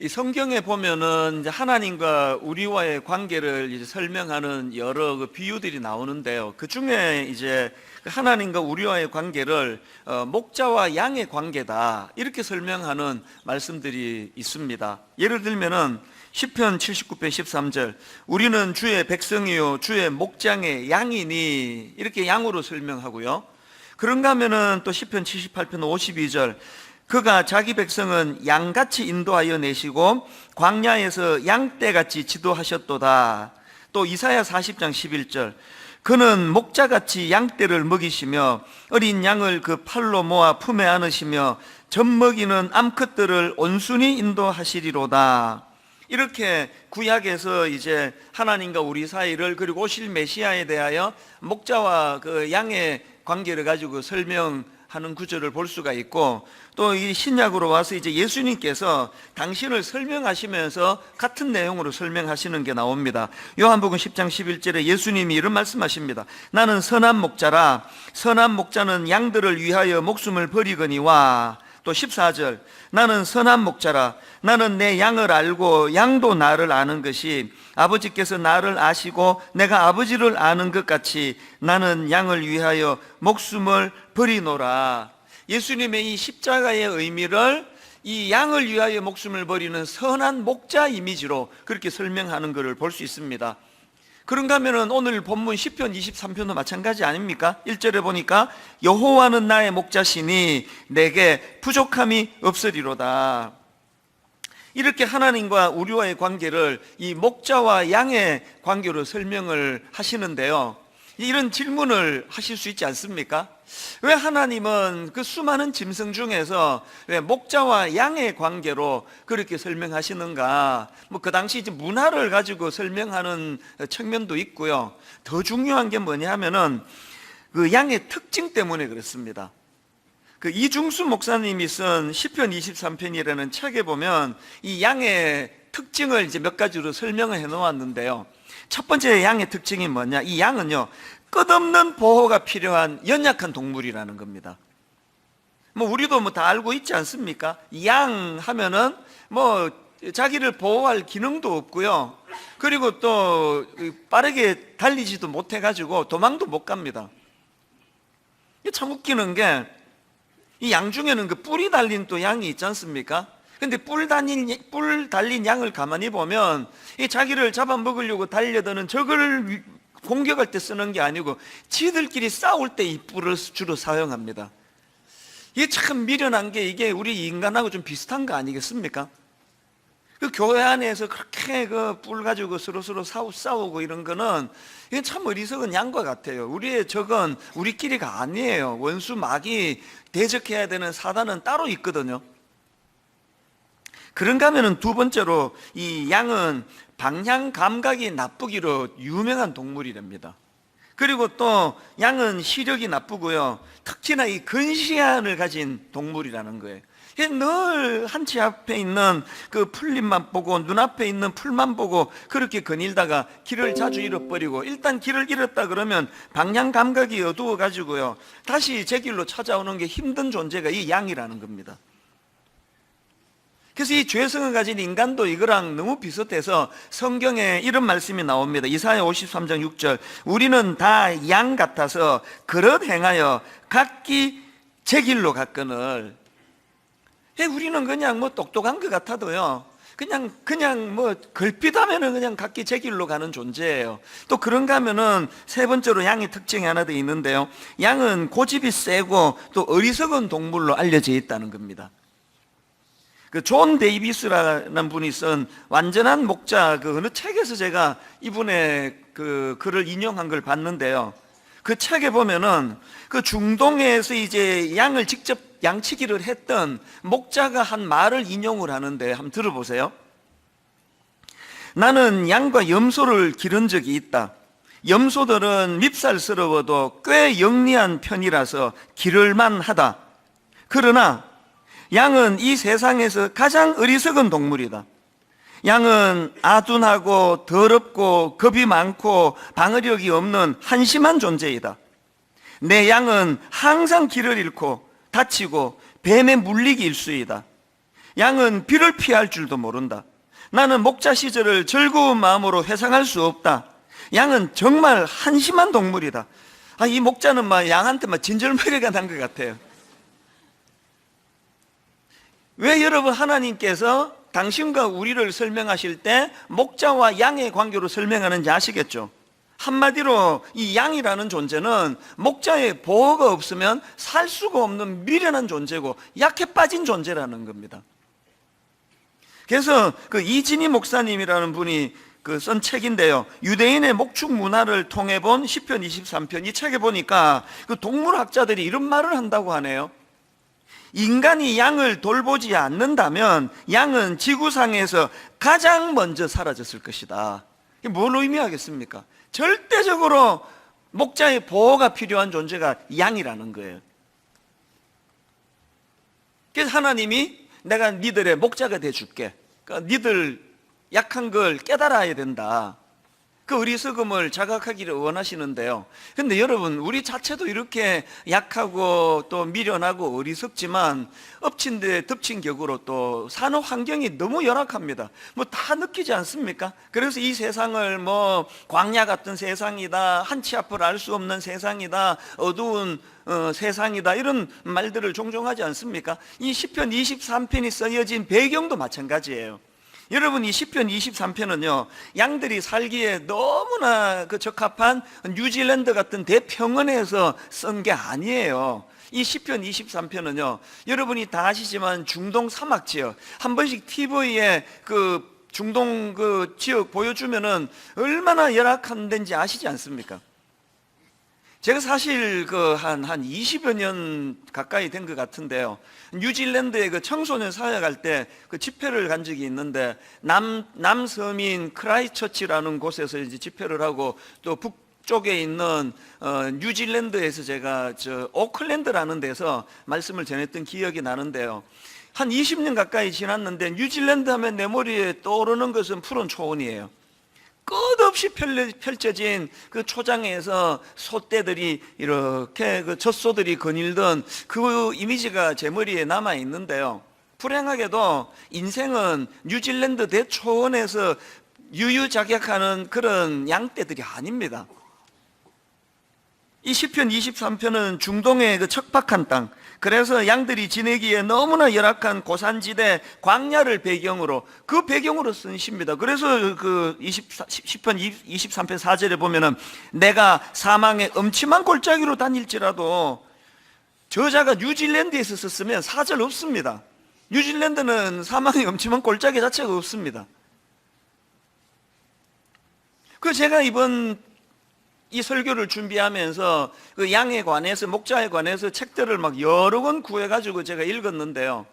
이 성경에 보면은 이제 하나님과 우리와의 관계를 이제 설명하는 여러 그 비유들이 나오는데요. 그 중에 이제 하나님과 우리와의 관계를 목자와 양의 관계다 이렇게 설명하는 말씀들이 있습니다. 예를 들면은 시편 79편 13절 우리는 주의 백성이요 주의 목장의 양이니 이렇게 양으로 설명하고요. 그런가 하면은 또 시편 78편 52절 그가 자기 백성은 양같이 인도하여 내시고 광야에서 양떼같이 지도하셨도다. 또 이사야 40장 11절 그는 목자같이 양떼를 먹이시며 어린 양을 그 팔로 모아 품에 안으시며 젖먹이는 암컷들을 온순히 인도하시리로다. 이렇게 구약에서 이제 하나님과 우리 사이를 그리고 오실 메시아에 대하여 목자와 그 양의 관계를 가지고 설명하는 구절을 볼 수가 있고, 또 이 신약으로 와서 이제 예수님께서 당신을 설명하시면서 같은 내용으로 설명하시는 게 나옵니다. 요한복음 10장 11절에 예수님이 이런 말씀하십니다. 나는 선한 목자라. 선한 목자는 양들을 위하여 목숨을 버리거니와. 또 14절 나는 선한 목자라. 나는 내 양을 알고 양도 나를 아는 것이 아버지께서 나를 아시고 내가 아버지를 아는 것 같이 나는 양을 위하여 목숨을 버리노라. 예수님의 이 십자가의 의미를 이 양을 위하여 목숨을 버리는 선한 목자 이미지로 그렇게 설명하는 것을 볼 수 있습니다. 그런가 하면 오늘 본문 시편 23편도 마찬가지 아닙니까? 1절에 보니까 여호와는 나의 목자시니 내게 부족함이 없으리로다. 이렇게 하나님과 우리와의 관계를 이 목자와 양의 관계로 설명을 하시는데요, 이런 질문을 하실 수 있지 않습니까? 왜 하나님은 그 수많은 짐승 중에서 왜 목자와 양의 관계로 그렇게 설명하시는가? 그 당시 이제 문화를 가지고 설명하는 측면도 있고요. 더 중요한 게 뭐냐 하면은 그 양의 특징 때문에 그렇습니다. 그 이중수 목사님이 쓴 시편 23편이라는 책에 보면 이 양의 특징을 이제 몇 가지로 설명을 해 놓았는데요. 첫 번째 양의 특징이 뭐냐? 이 양은요, 끝없는 보호가 필요한 연약한 동물이라는 겁니다. 우리도 다 알고 있지 않습니까? 양 하면은 자기를 보호할 기능도 없고요. 그리고 또 빠르게 달리지도 못해가지고 도망도 못 갑니다. 참 웃기는 게 이 양 중에는 그 뿔이 달린 또 양이 있지 않습니까? 근데 뿔 달린 양을 가만히 보면 이 자기를 잡아먹으려고 달려드는 적을 공격할 때 쓰는 게 아니고 지들끼리 싸울 때 이 뿔을 주로 사용합니다. 이게 참 미련한 게 이게 우리 인간하고 좀 비슷한 거 아니겠습니까? 그 교회 안에서 그렇게 그 뿔 가지고 서로 싸우고 이런 거는 이건 참 어리석은 양과 같아요. 우리의 적은 우리끼리가 아니에요. 원수 마귀 대적해야 되는 사단은 따로 있거든요. 그런가 하면은 두 번째로 이 양은 방향 감각이 나쁘기로 유명한 동물이랍니다. 그리고 또 양은 시력이 나쁘고요, 특히나 이 근시안을 가진 동물이라는 거예요. 늘 한치 앞에 있는 그 풀잎만 보고 눈앞에 있는 풀만 보고 그렇게 거닐다가 길을 자주 잃어버리고, 일단 길을 잃었다 그러면 방향 감각이 어두워 가지고요 다시 제 길로 찾아오는 게 힘든 존재가 이 양이라는 겁니다. 그래서 이 죄성을 가진 인간도 이거랑 너무 비슷해서 성경에 이런 말씀이 나옵니다. 이사야 53장 6절 우리는 다 양 같아서 그릇 행하여 각기 제 길로 갔거늘. 우리는 그냥 똑똑한 것 같아도요 그냥 걸핏하면은 그냥 각기 제 길로 가는 존재예요. 또 그런가 하면은 세 번째로 양의 특징이 하나 더 있는데요, 양은 고집이 세고 또 어리석은 동물로 알려져 있다는 겁니다. 그 존 데이비스라는 분이 쓴 완전한 목자 그 어느 책에서 제가 이분의 그 글을 인용한 걸 봤는데요, 그 책에 보면은 그 중동에서 이제 양을 직접 양치기를 했던 목자가 한 말을 인용을 하는데 한번 들어보세요. 나는 양과 염소를 기른 적이 있다. 염소들은 밉살스러워도 꽤 영리한 편이라서 기를만 하다. 그러나 양은 이 세상에서 가장 어리석은 동물이다. 양은 아둔하고 더럽고 겁이 많고 방어력이 없는 한심한 존재이다. 내 양은 항상 길을 잃고 다치고 뱀에 물리기 일쑤이다. 양은 비를 피할 줄도 모른다. 나는 목자 시절을 즐거운 마음으로 회상할 수 없다. 양은 정말 한심한 동물이다. 이 목자는 막 양한테 막 진절머리가 난 것 같아요. 왜 여러분 하나님께서 당신과 우리를 설명하실 때 목자와 양의 관계로 설명하는지 아시겠죠? 한마디로 이 양이라는 존재는 목자의 보호가 없으면 살 수가 없는 미련한 존재고 약해 빠진 존재라는 겁니다. 그래서 그 이진희 목사님이라는 분이 쓴 책인데요, 유대인의 목축 문화를 통해 본 시편 23편, 이 책에 보니까 그 동물학자들이 이런 말을 한다고 하네요. 인간이 양을 돌보지 않는다면 양은 지구상에서 가장 먼저 사라졌을 것이다. 이게 뭘 의미하겠습니까? 절대적으로 목자의 보호가 필요한 존재가 양이라는 거예요. 그래서 하나님이 내가 니들의 목자가 돼줄게. 그러니까 니들 약한 걸 깨달아야 된다. 그 어리석음을 자각하기를 원하시는데요. 근데 여러분, 우리 자체도 이렇게 약하고 또 미련하고 어리석지만 엎친 데 덮친 격으로 또 사는 환경이 너무 열악합니다. 뭐 다 느끼지 않습니까? 그래서 이 세상을 뭐 광야 같은 세상이다, 한치 앞을 알 수 없는 세상이다, 어두운 세상이다, 이런 말들을 종종 하지 않습니까? 이 시편 23편이 쓰여진 배경도 마찬가지예요. 여러분, 이 시편 23편은요 양들이 살기에 너무나 적합한 뉴질랜드 같은 대평원에서 쓴 게 아니에요. 이 시편 23편은요 여러분이 다 아시지만 중동 사막 지역, 한 번씩 TV에 그 중동 그 지역 보여주면은 얼마나 열악한 데인지 아시지 않습니까? 제가 사실 한 20여 년 가까이 된 것 같은데요, 뉴질랜드에 그 청소년 사역할 때 그 집회를 간 적이 있는데 남서민 크라이처치라는 곳에서 이제 집회를 하고, 또 북쪽에 있는 뉴질랜드에서 제가 오클랜드라는 데서 말씀을 전했던 기억이 나는데요, 한 20년 가까이 지났는데 뉴질랜드 하면 내 머리에 떠오르는 것은 푸른 초원이에요. 끝없이 펼쳐진 그 초장에서 소떼들이 이렇게 그 젖소들이 거닐던 그 이미지가 제 머리에 남아 있는데요, 불행하게도 인생은 뉴질랜드 대초원에서 유유자격하는 그런 양떼들이 아닙니다. 이 시편 23편은 중동의 그 척박한 땅, 그래서 양들이 지내기에 너무나 열악한 고산지대 광야를 배경으로, 그 배경으로 쓴 시입니다. 그래서 시편 23편 4절에 보면은 내가 사망의 엄침한 골짜기로 다닐지라도, 저자가 뉴질랜드에서 썼으면 4절 없습니다. 뉴질랜드는 사망의 엄침한 골짜기 자체가 없습니다. 제가 이번 이 설교를 준비하면서 그 양에 관해서, 목자에 관해서 책들을 막 여러 권 구해가지고 제가 읽었는데요,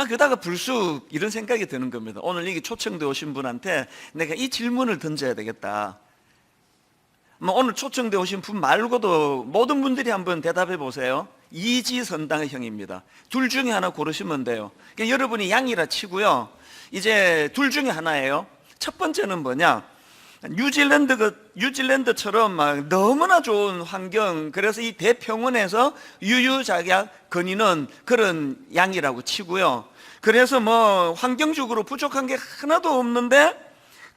그러다가 불쑥 이런 생각이 드는 겁니다. 오늘 여기 초청돼 오신 분한테 내가 이 질문을 던져야 되겠다. 오늘 초청돼 오신 분 말고도 모든 분들이 한번 대답해 보세요. 이지선당의 형입니다. 둘 중에 하나 고르시면 돼요. 그러니까 여러분이 양이라 치고요, 이제 둘 중에 하나예요. 첫 번째는 뭐냐, 뉴질랜드처럼 막 너무나 좋은 환경, 그래서 이 대평원에서 유유자격 거니는 그런 양이라고 치고요, 그래서 뭐 환경적으로 부족한 게 하나도 없는데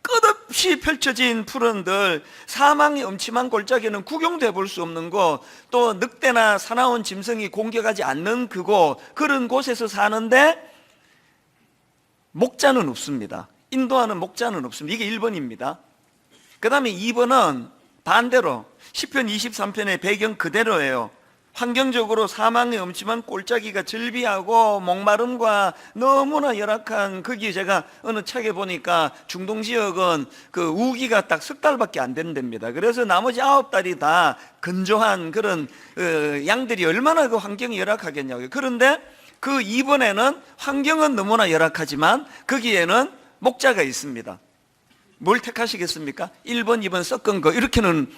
끝없이 펼쳐진 푸른들, 사망의 엄침한 골짜기는 구경도 해볼 수 없는 곳, 또 늑대나 사나운 짐승이 공격하지 않는 그곳, 그런 곳에서 사는데 목자는 없습니다. 인도하는 목자는 없습니다. 이게 1번입니다. 그 다음에 2번은 반대로 시편 23편의 배경 그대로예요. 환경적으로 사망의 엄침한 골짜기가 즐비하고 목마름과 너무나 열악한, 거기 제가 어느 책에 보니까 중동 지역은 그 우기가 딱 석 달밖에 안 된답니다. 그래서 나머지 9달이 다 건조한 그런 양들이 얼마나 그 환경이 열악하겠냐고요. 그런데 그 2번에는 환경은 너무나 열악하지만 거기에는 목자가 있습니다. 뭘 택하시겠습니까? 1번, 2번 섞은 거 이렇게는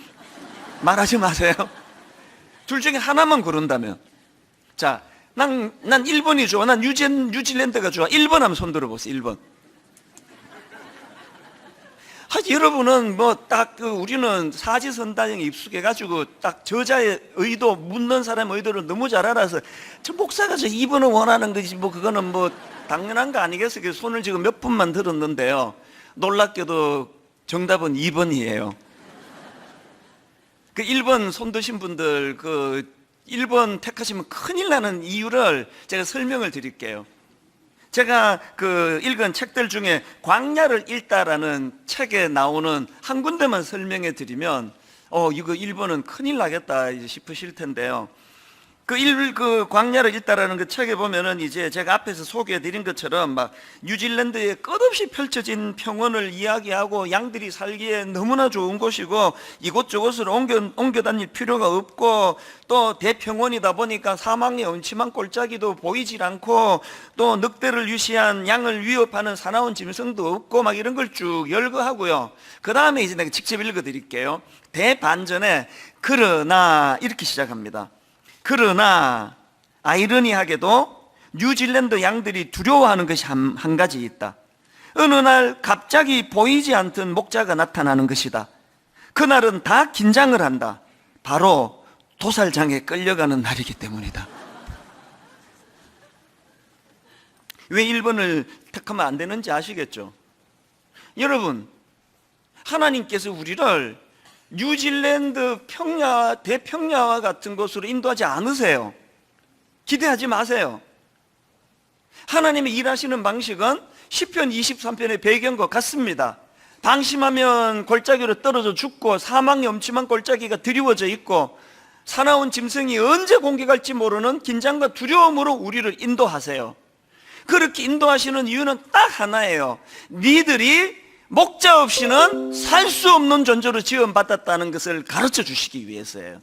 말하지 마세요. 둘 중에 하나만 고른다면, 자, 난 1번이 좋아, 난 뉴질랜드가 좋아, 1번 하면 손 들어보세요. 1번. 여러분은 뭐 딱 우리는 사지선다형에 익숙해가지고 딱 저자의 의도, 묻는 사람의 의도를 너무 잘 알아서 저 목사가 저 2번을 원하는 거지 뭐 그거는 뭐 당연한 거 아니겠어요? 그래서 손을 지금 몇 분만 들었는데요, 놀랍게도 정답은 2번이에요. 그 1번 손 드신 분들, 그 1번 택하시면 큰일 나는 이유를 제가 설명을 드릴게요. 제가 그 읽은 책들 중에 광야를 읽다라는 책에 나오는 한 군데만 설명해 드리면 이거 1번은 큰일 나겠다 이제 싶으실 텐데요. 그 광야를 읽다라는 그 책에 보면은 이제 제가 앞에서 소개해 드린 것처럼 막 뉴질랜드에 끝없이 펼쳐진 평원을 이야기하고 양들이 살기에 너무나 좋은 곳이고 이곳저곳으로 옮겨 다닐 필요가 없고 또 대평원이다 보니까 사막의 음침한 골짜기도 보이질 않고 또 늑대를 유시한 양을 위협하는 사나운 짐승도 없고 막 이런 걸 쭉 열거하고요. 그 다음에 이제 내가 직접 읽어 드릴게요. 대반전에 그러나 이렇게 시작합니다. 그러나 아이러니하게도 뉴질랜드 양들이 두려워하는 것이 한 가지 있다. 어느 날 갑자기 보이지 않던 목자가 나타나는 것이다. 그날은 다 긴장을 한다. 바로 도살장에 끌려가는 날이기 때문이다. 왜 1번을 택하면 안 되는지 아시겠죠? 여러분, 하나님께서 우리를 뉴질랜드 평야, 대평야와 같은 곳으로 인도하지 않으세요. 기대하지 마세요. 하나님이 일하시는 방식은 시편 23편의 배경과 같습니다. 방심하면 골짜기로 떨어져 죽고 사망의 엄침한 골짜기가 드리워져 있고 사나운 짐승이 언제 공격할지 모르는 긴장과 두려움으로 우리를 인도하세요. 그렇게 인도하시는 이유는 딱 하나예요. 니들이 목자 없이는 살 수 없는 존재로 지원받았다는 것을 가르쳐 주시기 위해서예요.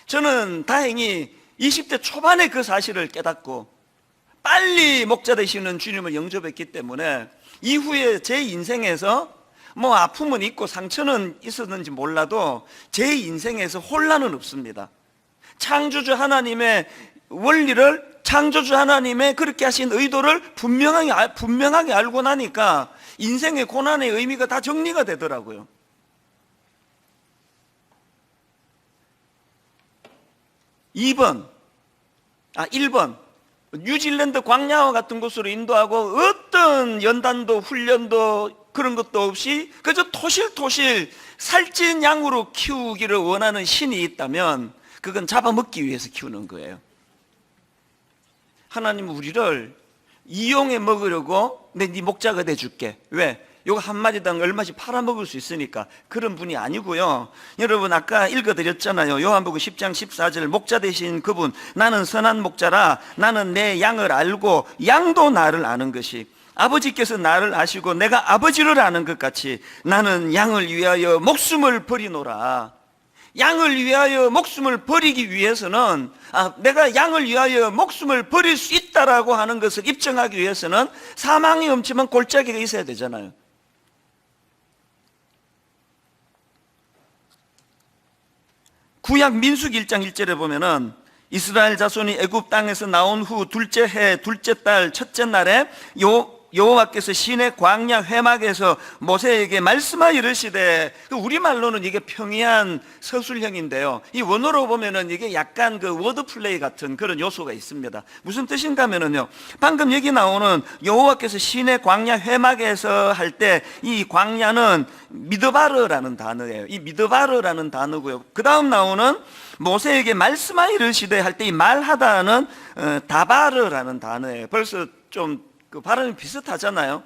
저는 다행히 20대 초반에 그 사실을 깨닫고 빨리 목자 되시는 주님을 영접했기 때문에 이후에 제 인생에서 뭐 아픔은 있고 상처는 있었는지 몰라도 제 인생에서 혼란은 없습니다. 창조주 하나님의 원리를, 창조주 하나님의 그렇게 하신 의도를 분명하게 알고 나니까 인생의 고난의 의미가 다 정리가 되더라고요. 1번 뉴질랜드 광야와 같은 곳으로 인도하고 어떤 연단도 훈련도 그런 것도 없이 그저 토실토실 살찐 양으로 키우기를 원하는 신이 있다면 그건 잡아먹기 위해서 키우는 거예요. 하나님은 우리를 이용해 먹으려고 네 목자가 돼줄게. 왜? 요거 한 마리당 얼마씩 팔아먹을 수 있으니까 그런 분이 아니고요. 여러분 아까 읽어드렸잖아요. 요한복음 10장 14절 목자 되신 그분, 나는 선한 목자라 나는 내 양을 알고 양도 나를 아는 것이 아버지께서 나를 아시고 내가 아버지를 아는 것 같이 나는 양을 위하여 목숨을 버리노라. 양을 위하여 목숨을 버리기 위해서는 내가 양을 위하여 목숨을 버릴 수 있다라고 하는 것을 입증하기 위해서는 사망이 엄침한 골짜기가 있어야 되잖아요. 구약 민수기 1장 1절에 보면은 이스라엘 자손이 애굽 땅에서 나온 후 둘째 해 둘째 달 첫째 날에 여호와께서 시내 광야 회막에서 모세에게 말씀하여 이르시되, 우리말로는 이게 평이한 서술형인데요, 이 원어로 보면은 이게 약간 그 워드플레이 같은 그런 요소가 있습니다. 무슨 뜻인가 하면은요, 방금 여기 나오는 여호와께서 시내 광야 회막에서 할 때 이 광야는 미드바르라는 단어예요. 이 미드바르라는 단어고요. 그 다음 나오는 모세에게 말씀하여 이르시되 할 때 이 말하다는 다바르라는 단어예요. 벌써 좀 그 발음이 비슷하잖아요.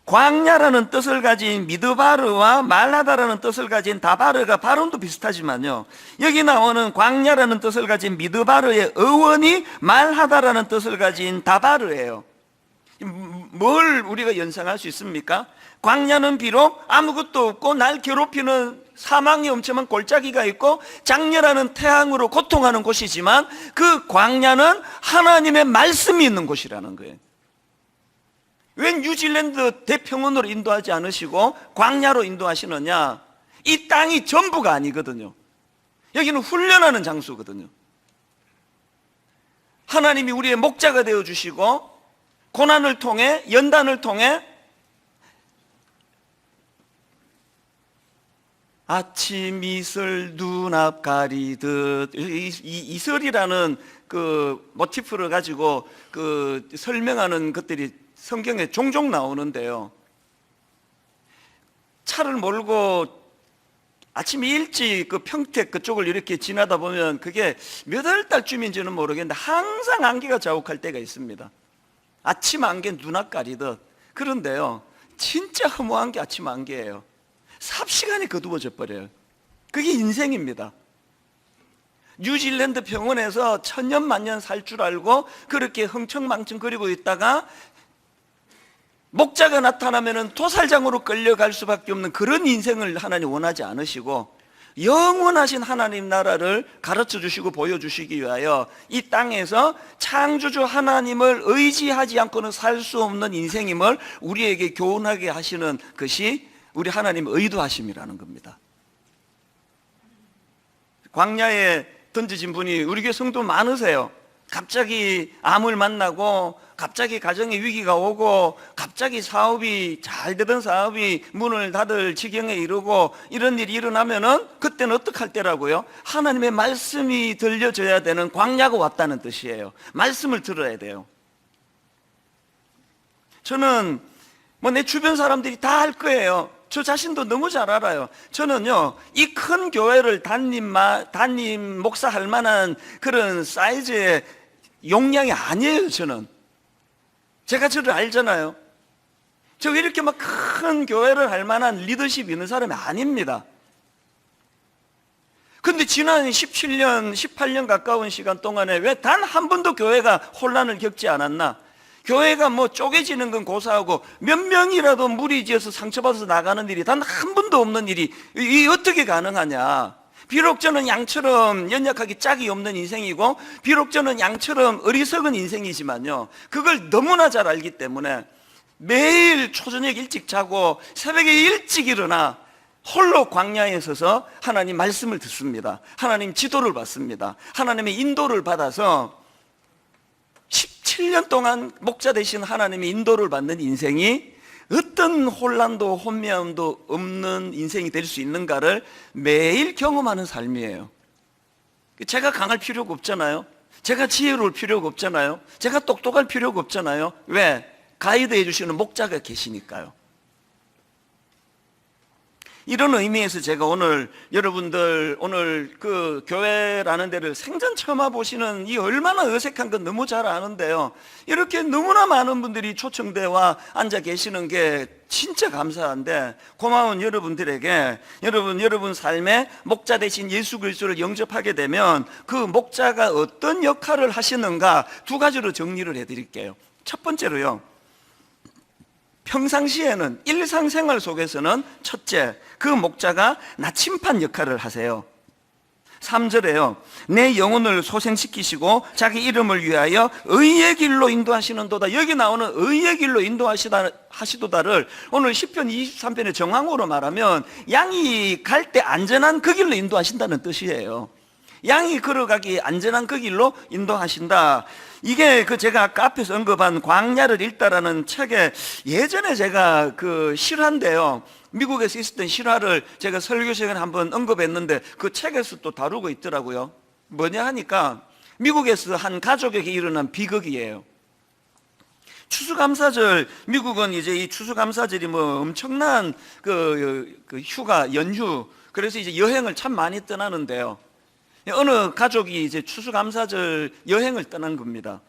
광야라는 뜻을 가진 미드바르와 말하다라는 뜻을 가진 다바르가 발음도 비슷하지만요, 여기 나오는 광야라는 뜻을 가진 미드바르의 어원이 말하다라는 뜻을 가진 다바르예요. 뭘 우리가 연상할 수 있습니까? 광야는 비록 아무것도 없고 날 괴롭히는 사망이 엄청난 골짜기가 있고 장렬하는 태양으로 고통하는 곳이지만 그 광야는 하나님의 말씀이 있는 곳이라는 거예요. 왜 뉴질랜드 대평원으로 인도하지 않으시고 광야로 인도하시느냐? 이 땅이 전부가 아니거든요. 여기는 훈련하는 장소거든요. 하나님이 우리의 목자가 되어주시고 고난을 통해, 연단을 통해 아침 이슬 눈앞 가리듯, 이슬이라는 그 모티프를 가지고 그 설명하는 것들이 성경에 종종 나오는데요. 차를 몰고 아침 일찍 그 평택 그쪽을 이렇게 지나다 보면 그게 몇 월 달쯤인지는 모르겠는데 항상 안개가 자욱할 때가 있습니다. 아침 안개 눈앞 가리듯. 그런데요, 진짜 허무한 게 아침 안개예요. 삽시간에 거두어져 버려요. 그게 인생입니다. 뉴질랜드 병원에서 천년만년 살 줄 알고 그렇게 흥청망청거리고 있다가 목자가 나타나면 도살장으로 끌려갈 수밖에 없는 그런 인생을 하나님 원하지 않으시고, 영원하신 하나님 나라를 가르쳐 주시고 보여주시기 위하여 이 땅에서 창조주 하나님을 의지하지 않고는 살 수 없는 인생임을 우리에게 교훈하게 하시는 것이 우리 하나님의 의도하심이라는 겁니다. 광야에 던져진 분이 우리 교회 성도 많으세요. 갑자기 암을 만나고, 갑자기 가정에 위기가 오고, 갑자기 사업이 잘 되던 사업이 문을 닫을 지경에 이르고, 이런 일이 일어나면은 그때는 어떡할 때라고요? 하나님의 말씀이 들려져야 되는 광야가 왔다는 뜻이에요. 말씀을 들어야 돼요. 저는 뭐 내 주변 사람들이 다 할 거예요. 저 자신도 너무 잘 알아요. 저는요, 이 큰 교회를 담임 목사할 만한 그런 사이즈의 용량이 아니에요. 저는 제가 저를 알잖아요. 저 이렇게 막 큰 교회를 할 만한 리더십이 있는 사람이 아닙니다. 근데 지난 17년, 18년 가까운 시간 동안에 왜 단 한 번도 교회가 혼란을 겪지 않았나? 교회가 뭐 쪼개지는 건 고사하고 몇 명이라도 무리지어서 상처받아서 나가는 일이 단 한 번도 없는 일이 이 어떻게 가능하냐? 비록 저는 양처럼 연약하기 짝이 없는 인생이고, 비록 저는 양처럼 어리석은 인생이지만요, 그걸 너무나 잘 알기 때문에 매일 초저녁 일찍 자고 새벽에 일찍 일어나 홀로 광야에 서서 하나님 말씀을 듣습니다. 하나님 지도를 받습니다. 하나님의 인도를 받아서 17년 동안 목자 되신 하나님의 인도를 받는 인생이 어떤 혼란도 혼미함도 없는 인생이 될 수 있는가를 매일 경험하는 삶이에요. 제가 강할 필요가 없잖아요. 제가 지혜로울 필요가 없잖아요. 제가 똑똑할 필요가 없잖아요. 왜? 가이드 해주시는 목자가 계시니까요. 이런 의미에서 제가 오늘 여러분들 오늘 그 교회라는 데를 생전 처음 와보시는 이 얼마나 어색한 건 너무 잘 아는데요, 이렇게 너무나 많은 분들이 초청대와 앉아 계시는 게 진짜 감사한데, 고마운 여러분들에게 여러분 삶에 목자 되신 예수 그리스도를 영접하게 되면 그 목자가 어떤 역할을 하시는가 두 가지로 정리를 해드릴게요. 첫 번째로요, 평상시에는 일상생활 속에서는 첫째, 그 목자가 나침반 역할을 하세요. 3절에요, 내 영혼을 소생시키시고 자기 이름을 위하여 의의 길로 인도하시는도다. 여기 나오는 의의 길로 인도하시도다를 오늘 시편 23편의 정황으로 말하면 양이 갈 때 안전한 그 길로 인도하신다는 뜻이에요. 양이 걸어가기 안전한 그 길로 인도하신다. 이게 제가 아까 앞에서 언급한 광야를 읽다라는 책에 예전에 제가 그 실화인데요, 미국에서 있었던 실화를 제가 설교 시간에 한번 언급했는데 그 책에서 또 다루고 있더라고요. 뭐냐 하니까 미국에서 한 가족에게 일어난 비극이에요. 추수감사절, 미국은 이제 이 추수감사절이 뭐 엄청난 그 휴가, 연휴, 그래서 이제 여행을 참 많이 떠나는데요, 어느 가족이 이제 추수감사절 여행을 떠난 겁니다.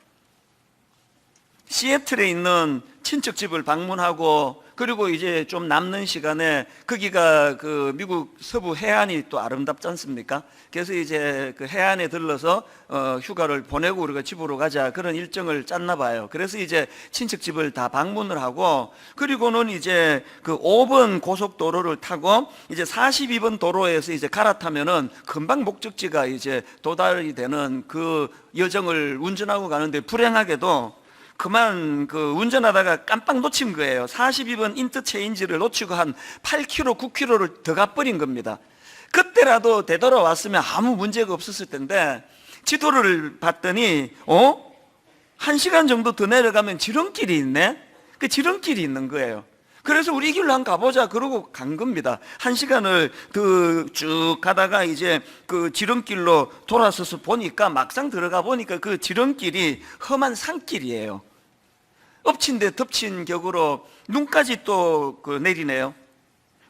시애틀에 있는 친척집을 방문하고, 그리고 이제 좀 남는 시간에, 거기가 그 미국 서부 해안이 또 아름답지 않습니까? 그래서 이제 그 해안에 들러서 휴가를 보내고 우리가 집으로 가자, 그런 일정을 짰나 봐요. 그래서 이제 친척집을 다 방문을 하고, 그리고는 이제 그 5번 고속도로를 타고 이제 42번 도로에서 이제 갈아타면은 금방 목적지가 이제 도달이 되는 그 여정을 운전하고 가는데, 불행하게도 그만 그 운전하다가 깜빡 놓친 거예요. 42번 인터체인지를 놓치고 한 8km, 9km를 더 가버린 겁니다. 그때라도 되돌아왔으면 아무 문제가 없었을 텐데, 지도를 봤더니 1시간 정도 더 내려가면 지름길이 있네. 그 지름길이 있는 거예요. 그래서 우리 이 길로 한번 가보자 그러고 간 겁니다. 1시간을 그 쭉 가다가 이제 그 지름길로 돌아서서 보니까, 막상 들어가 보니까 그 지름길이 험한 산길이에요. 엎친 데 덮친 격으로 눈까지 또 그 내리네요.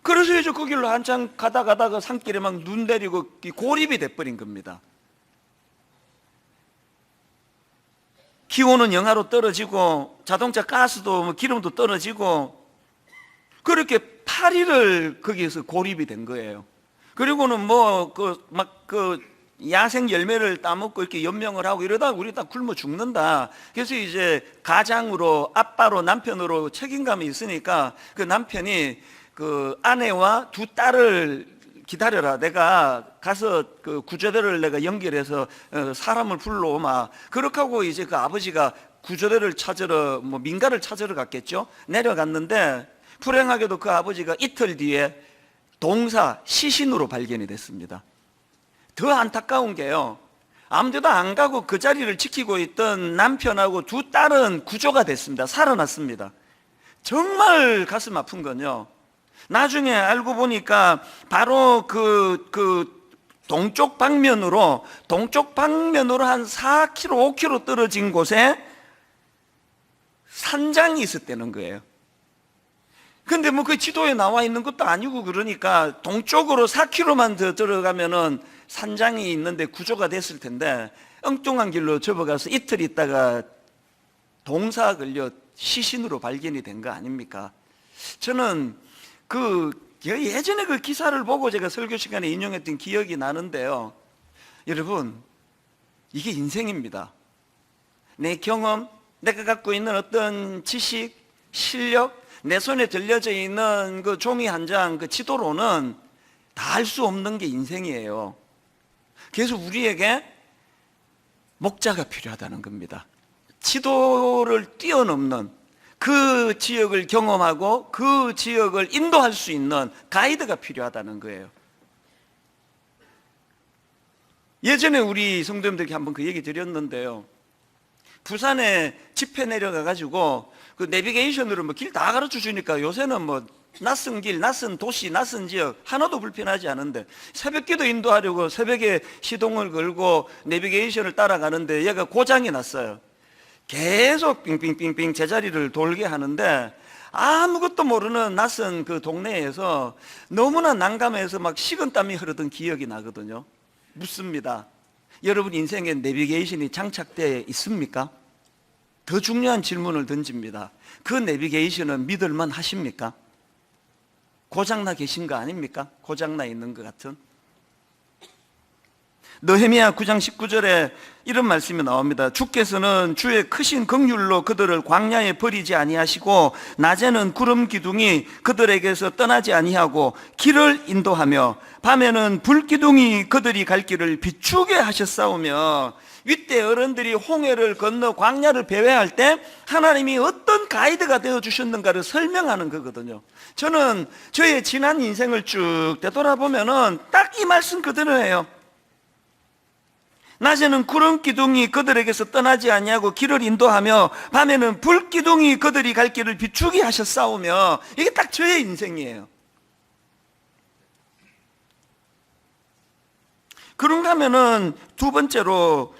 그래서 이제 그 길로 한참 가다가 산길에 막 눈 내리고 고립이 돼버린 겁니다. 기온은 영하로 떨어지고 자동차 가스도 뭐 기름도 떨어지고, 그렇게 8일을 거기에서 고립이 된 거예요. 그리고는 뭐 그 야생 열매를 따먹고 이렇게 연명을 하고 이러다 우리 다 굶어 죽는다. 그래서 이제 가장으로, 아빠로, 남편으로 책임감이 있으니까 그 남편이 그 아내와 두 딸을 기다려라. 내가 가서 그 구조대를 내가 연결해서 사람을 불러오마. 그렇게 하고 이제 그 아버지가 구조대를 찾으러, 뭐 민가를 찾으러 갔겠죠. 내려갔는데 불행하게도 그 아버지가 이틀 뒤에 동사 시신으로 발견이 됐습니다. 더 안타까운 게요, 아무데도 안 가고 그 자리를 지키고 있던 남편하고 두 딸은 구조가 됐습니다. 살아났습니다. 정말 가슴 아픈 건요, 나중에 알고 보니까 바로 그 동쪽 방면으로 한 4km, 5km 떨어진 곳에 산장이 있었다는 거예요. 근데 뭐 그 지도에 나와 있는 것도 아니고, 그러니까 동쪽으로 4km만 더 들어가면은 산장이 있는데 구조가 됐을 텐데, 엉뚱한 길로 접어가서 이틀 있다가 동사 걸려 시신으로 발견이 된 거 아닙니까? 저는 예전에 그 기사를 보고 제가 설교 시간에 인용했던 기억이 나는데요, 여러분, 이게 인생입니다. 내 경험, 내가 갖고 있는 어떤 지식, 실력, 내 손에 들려져 있는 그 종이 한 장, 그 지도로는 다 할 수 없는 게 인생이에요. 그래서 우리에게 목자가 필요하다는 겁니다. 지도를 뛰어넘는, 그 지역을 경험하고 그 지역을 인도할 수 있는 가이드가 필요하다는 거예요. 예전에 우리 성도님들께 한번 그 얘기 드렸는데요, 부산에 집회 내려가가지고 그 내비게이션으로 뭐 길 다 가르쳐 주니까 요새는 뭐 낯선 길, 낯선 도시, 낯선 지역 하나도 불편하지 않은데, 새벽기도 인도하려고 새벽에 시동을 걸고 내비게이션을 따라가는데 얘가 고장이 났어요. 계속 빙빙빙빙 제자리를 돌게 하는데, 아무것도 모르는 낯선 그 동네에서 너무나 난감해서 막 식은땀이 흐르던 기억이 나거든요. 묻습니다. 여러분 인생에 내비게이션이 장착되어 있습니까? 더 중요한 질문을 던집니다. 그 내비게이션은 믿을만 하십니까? 고장나 계신 거 아닙니까? 고장나 있는 것 같은. 느헤미야 9장 19절에 이런 말씀이 나옵니다. 주께서는 주의 크신 긍휼로 그들을 광야에 버리지 아니하시고 낮에는 구름 기둥이 그들에게서 떠나지 아니하고 길을 인도하며 밤에는 불 기둥이 그들이 갈 길을 비추게 하셨사오며, 윗대 어른들이 홍해를 건너 광야를 배회할 때 하나님이 어떤 가이드가 되어주셨는가를 설명하는 거거든요. 저는 저의 지난 인생을 쭉 되돌아보면은 딱 이 말씀 그대로예요. 낮에는 구름 기둥이 그들에게서 떠나지 아니하고 길을 인도하며 밤에는 불 기둥이 그들이 갈 길을 비추게 하셨사오며, 이게 딱 저의 인생이에요. 그런가 하면은 두 번째로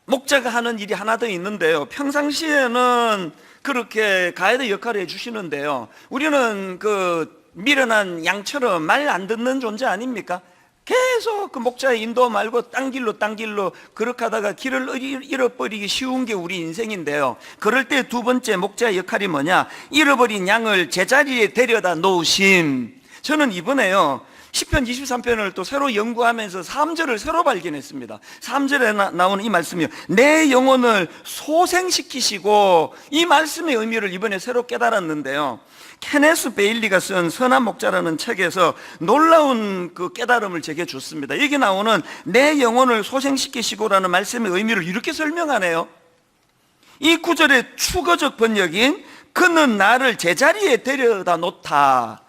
목자가 하는 일이 하나 더 있는데요, 평상시에는 그렇게 가이드 역할을 해주시는데요, 우리는 그 미련한 양처럼 말 안 듣는 존재 아닙니까? 계속 그 목자의 인도 말고 딴 길로 그렇게 하다가 길을 잃어버리기 쉬운 게 우리 인생인데요, 그럴 때 두 번째 목자의 역할이 뭐냐? 잃어버린 양을 제자리에 데려다 놓으심. 저는 이번에요, 시편 23편을 또 새로 연구하면서 3절을 새로 발견했습니다. 3절에 나오는 이 말씀이요, 내 영혼을 소생시키시고, 이 말씀의 의미를 이번에 새로 깨달았는데요, 케네스 베일리가 쓴 선한 목자라는 책에서 놀라운 그 깨달음을 제게 줬습니다. 여기 나오는 내 영혼을 소생시키시고라는 말씀의 의미를 이렇게 설명하네요. 이 구절의 추거적 번역인 그는 나를 제자리에 데려다 놓다,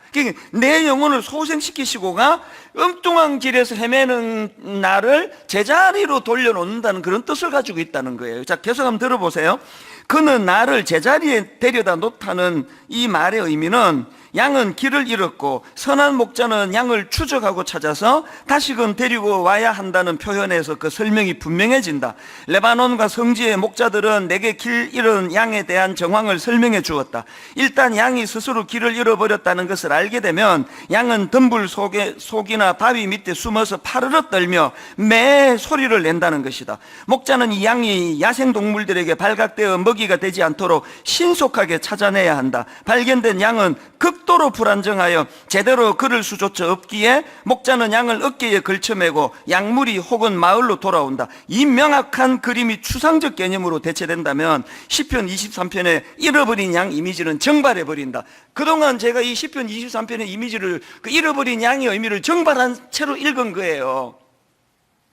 내 영혼을 소생시키시고가 엉뚱한 길에서 헤매는 나를 제자리로 돌려놓는다는 그런 뜻을 가지고 있다는 거예요. 자, 계속 한번 들어보세요. 그는 나를 제자리에 데려다 놓다는 이 말의 의미는 양은 길을 잃었고 선한 목자는 양을 추적하고 찾아서 다시금 데리고 와야 한다는 표현에서 그 설명이 분명해진다. 레바논과 성지의 목자들은 내게 길 잃은 양에 대한 정황을 설명해 주었다. 일단 양이 스스로 길을 잃어버렸다는 것을 알게 되면 양은 덤불 속이나 바위 밑에 숨어서 파르르 떨며 매 소리를 낸다는 것이다. 목자는 이 양이 야생동물들에게 발각되어 먹이가 되지 않도록 신속하게 찾아내야 한다. 발견된 양은 극도로 불안정하여 제대로 걸을 수조차 없기에 목자는 양을 어깨에 걸쳐매고 양무리 혹은 마을로 돌아온다. 이 명확한 그림이 추상적 개념으로 대체된다면 시편 23편의 잃어버린 양 이미지는 정발해버린다. 그동안 제가 이 시편 23편의 이미지를, 그 잃어버린 양의 의미를 정발한 채로 읽은 거예요.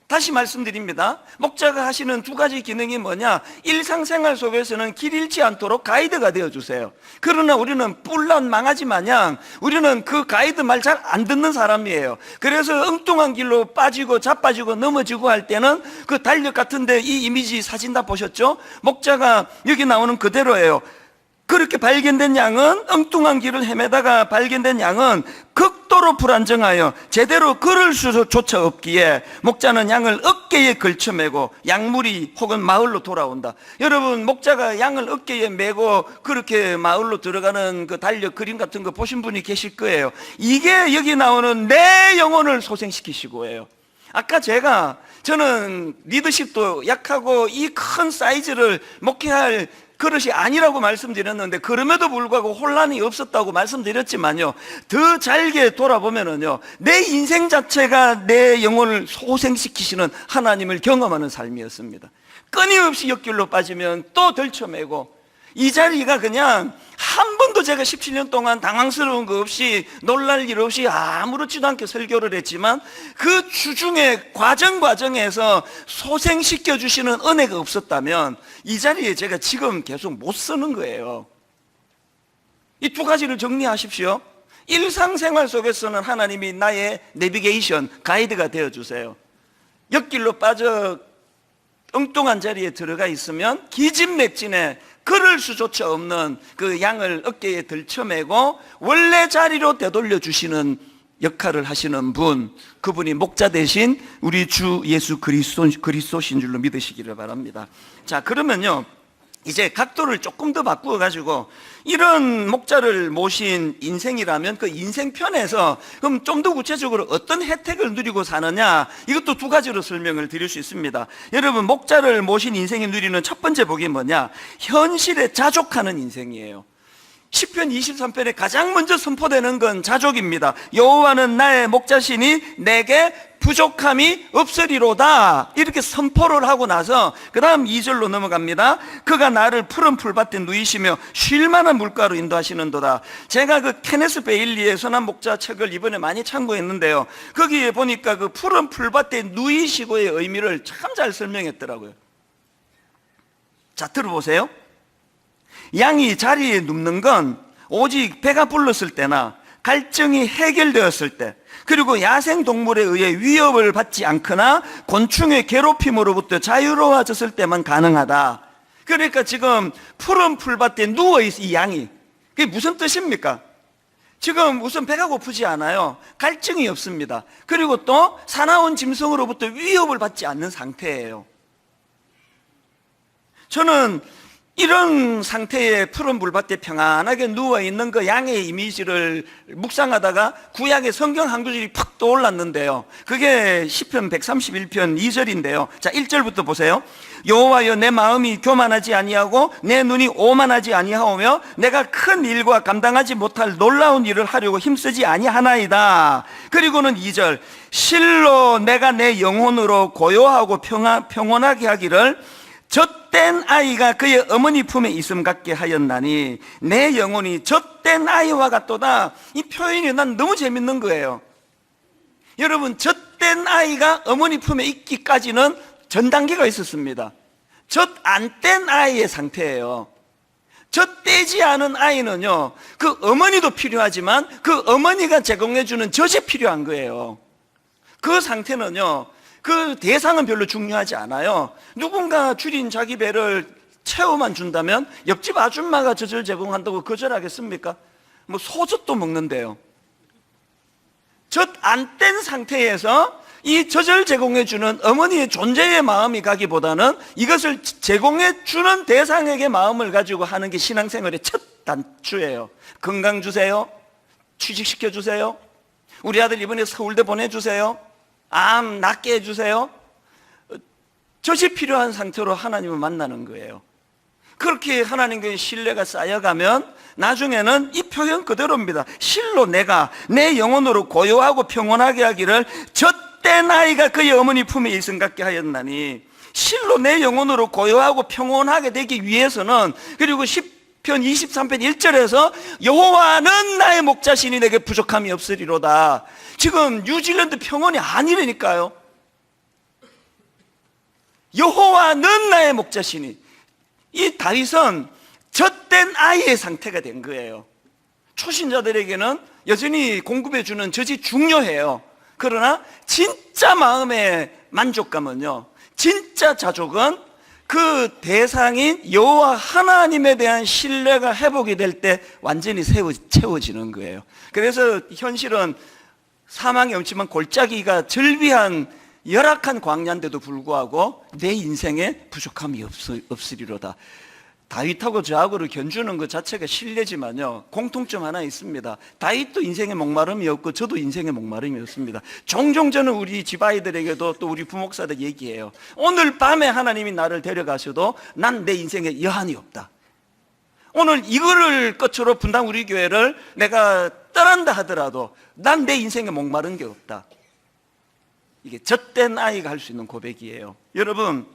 다시 말씀드립니다. 목자가 하시는 두 가지 기능이 뭐냐? 일상생활 속에서는 길 잃지 않도록 가이드가 되어주세요. 그러나 우리는 뿔난 망아지 마냥 우리는 그 가이드 말 잘 안 듣는 사람이에요. 그래서 엉뚱한 길로 빠지고 자빠지고 넘어지고 할 때는 그 달력 같은데 이 이미지 사진 다 보셨죠? 목자가 여기 나오는 그대로예요. 그렇게 발견된 양은, 엉뚱한 길을 헤매다가 발견된 양은 극도로 불안정하여 제대로 걸을 수조차 없기에 목자는 양을 어깨에 걸쳐매고 양무리 혹은 마을로 돌아온다. 여러분, 목자가 양을 어깨에 메고 그렇게 마을로 들어가는 그 달력 그림 같은 거 보신 분이 계실 거예요. 이게 여기 나오는 내 영혼을 소생시키시고예요. 아까 저는 리더십도 약하고 이 큰 사이즈를 목회할 그릇이 아니라고 말씀드렸는데, 그럼에도 불구하고 혼란이 없었다고 말씀드렸지만요, 더 잘게 돌아보면은요, 내 인생 자체가 내 영혼을 소생시키시는 하나님을 경험하는 삶이었습니다. 끊임없이 옆길로 빠지면 또 들쳐매고, 이 자리가 그냥 한 번도 제가 17년 동안 당황스러운 거 없이 놀랄 일 없이 아무렇지도 않게 설교를 했지만 그 주중에 과정에서 소생시켜 주시는 은혜가 없었다면 이 자리에 제가 지금 계속 못 서는 거예요. 이 두 가지를 정리하십시오. 일상생활 속에서는 하나님이 나의 내비게이션, 가이드가 되어주세요. 옆길로 빠져 엉뚱한 자리에 들어가 있으면 기진맥진에 걸을 수조차 없는 그 양을 어깨에 들쳐매고 원래 자리로 되돌려 주시는 역할을 하시는 분, 그분이 목자 대신 우리 주 예수 그리스도신 줄로 믿으시기를 바랍니다. 자, 그러면요, 이제 각도를 조금 더 바꾸어 가지고 이런 목자를 모신 인생이라면 그 인생편에서 그럼 좀 더 구체적으로 어떤 혜택을 누리고 사느냐, 이것도 두 가지로 설명을 드릴 수 있습니다. 여러분, 목자를 모신 인생이 누리는 첫 번째 복이 뭐냐? 현실에 자족하는 인생이에요. 시편 23편에 가장 먼저 선포되는 건 자족입니다. 여호와는 나의 목자시니 내게 부족함이 없으리로다, 이렇게 선포를 하고 나서 그 다음 2절로 넘어갑니다. 그가 나를 푸른 풀밭에 누이시며 쉴만한 물가로 인도하시는도다. 제가 그 케네스 베일리의 선한 목자 책을 이번에 많이 참고했는데요, 거기에 보니까 그 푸른 풀밭에 누이시고의 의미를 참 잘 설명했더라고요. 자, 들어보세요. 양이 자리에 눕는 건 오직 배가 불렀을 때나 갈증이 해결되었을 때, 그리고 야생동물에 의해 위협을 받지 않거나 곤충의 괴롭힘으로부터 자유로워졌을 때만 가능하다. 그러니까 지금 푸른 풀밭에 누워있어 이 양이, 그게 무슨 뜻입니까? 지금 우선 배가 고프지 않아요. 갈증이 없습니다. 그리고 또 사나운 짐승으로부터 위협을 받지 않는 상태예요. 저는 이런 상태의 푸른 물밭에 평안하게 누워있는 그 양의 이미지를 묵상하다가 구약의 성경 한 구절이 팍 떠올랐는데요, 그게 시편 131편 2절인데요 자, 1절부터 보세요. 여호와여, 내 마음이 교만하지 아니하고 내 눈이 오만하지 아니하오며 내가 큰 일과 감당하지 못할 놀라운 일을 하려고 힘쓰지 아니하나이다. 그리고는 2절, 실로 내가 내 영혼으로 고요하고 평온하게 하기를 젖된 아이가 그의 어머니 품에 있음 같게 하였나니 내 영혼이 젖된 아이와 같도다. 이 표현이 난 너무 재밌는 거예요. 여러분, 젖된 아이가 어머니 품에 있기까지는 전 단계가 있었습니다. 젖 안 뗀 아이의 상태예요. 젖 떼지 않은 아이는요, 그 어머니도 필요하지만 그 어머니가 제공해주는 젖이 필요한 거예요. 그 상태는요, 그 대상은 별로 중요하지 않아요. 누군가 줄인 자기 배를 채워만 준다면 옆집 아줌마가 젖을 제공한다고 거절하겠습니까? 뭐 소젖도 먹는데요. 젖 안 뗀 상태에서 이 젖을 제공해주는 어머니의 존재의 마음이 가기보다는 이것을 제공해주는 대상에게 마음을 가지고 하는 게 신앙생활의 첫 단추예요. 건강 주세요, 취직시켜 주세요, 우리 아들 이번에 서울대 보내주세요, 암 낫게 해주세요. 젖이 필요한 상태로 하나님을 만나는 거예요. 그렇게 하나님과의 신뢰가 쌓여가면 나중에는 이 표현 그대로입니다. 실로 내가 내 영혼으로 고요하고 평온하게 하기를 젖된 아이가 그의 어머니 품에 있음 같게 하였나니, 실로 내 영혼으로 고요하고 평온하게 되기 위해서는, 그리고 10편 23편 1절에서 여호와는 나의 목자시니 내게 부족함이 없으리로다. 지금 뉴질랜드 평원이 아니라니까요. 여호와는 나의 목자시니, 이 다윗은 젖된 아이의 상태가 된 거예요. 초신자들에게는 여전히 공급해주는 젖이 중요해요. 그러나 진짜 마음의 만족감은요, 진짜 자족은 그 대상인 여호와 하나님에 대한 신뢰가 회복이 될 때 완전히 채워지는 거예요. 그래서 현실은 사망이 없지만 골짜기가 절비한 열악한 광야인데도 불구하고 내 인생에 부족함이 없으리로다. 다윗하고 저하고를 견주는 것 자체가 신뢰지만요, 공통점 하나 있습니다. 다윗도 인생에 목마름이 없고 저도 인생에 목마름이 없습니다. 종종 저는 우리 집아이들에게도 또 우리 부목사들 얘기해요. 오늘 밤에 하나님이 나를 데려가셔도 난 내 인생에 여한이 없다. 오늘 이거를 끝으로 분당 우리 교회를 내가 떠난다 하더라도 난 내 인생에 목마른 게 없다. 이게 젖된 아이가 할 수 있는 고백이에요. 여러분,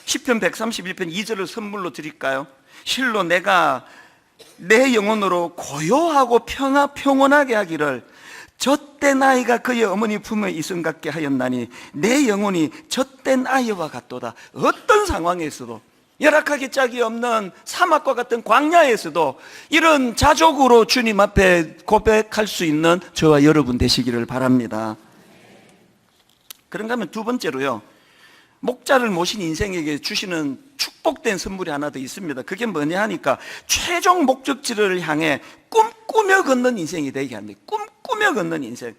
시편 131편 2절을 선물로 드릴까요? 실로 내가 내 영혼으로 고요하고 평온하게 하기를 젖된 아이가 그의 어머니 품에 있음 같게 하였나니 내 영혼이 젖된 아이와 같도다. 어떤 상황에서도, 열악하기 짝이 없는 사막과 같은 광야에서도 이런 자족으로 주님 앞에 고백할 수 있는 저와 여러분 되시기를 바랍니다. 그런가 하면 두 번째로요, 목자를 모신 인생에게 주시는 축복된 선물이 하나 더 있습니다. 그게 뭐냐 하니까 최종 목적지를 향해 꿈꾸며 걷는 인생이 되게 합니다. 꿈꾸며 걷는 인생.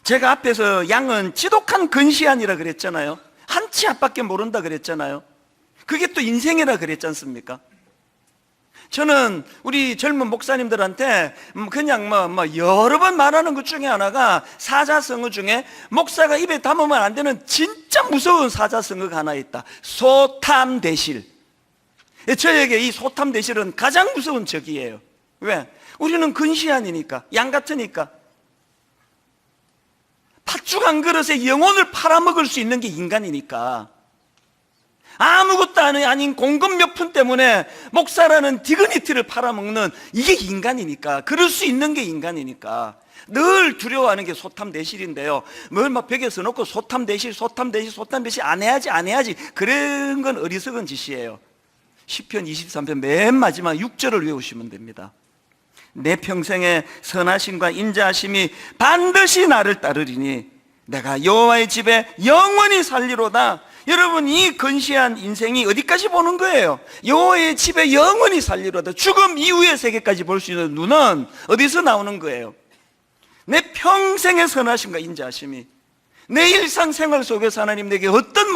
제가 앞에서 양은 지독한 근시안이라 그랬잖아요. 한 치 앞밖에 모른다 그랬잖아요. 그게 또 인생이라 그랬지 않습니까? 저는 우리 젊은 목사님들한테 그냥 여러 번 말하는 것 중에 하나가 사자성어 중에 목사가 입에 담으면 안 되는 진짜 무서운 사자성어가 하나 있다. 소탐대실. 저에게 이 소탐대실은 가장 무서운 적이에요. 왜? 우리는 근시안이니까, 양 같으니까. 팥죽 한 그릇에 영혼을 팔아먹을 수 있는 게 인간이니까. 아무것도 아닌 공급 몇 푼 때문에 목사라는 디그니티를 팔아먹는 이게 인간이니까, 그럴 수 있는 게 인간이니까 늘 두려워하는 게 소탐대실인데요, 뭘 막 벽에 써놓고 소탐대실 안 해야지 그런 건 어리석은 짓이에요. 시편 23편 맨 마지막 6절을 외우시면 됩니다. 내 평생의 선하심과 인자하심이 반드시 나를 따르리니 내가 여호와의 집에 영원히 살리로다. 여러분, 이 근시한 인생이 어디까지 보는 거예요? 여호와의 집에 영원히 살리로다. 죽음 이후의 세계까지 볼 수 있는 눈은 어디서 나오는 거예요? 내 평생의 선하심과 인자하심이, 내 일상생활 속에서 하나님 내게 어떤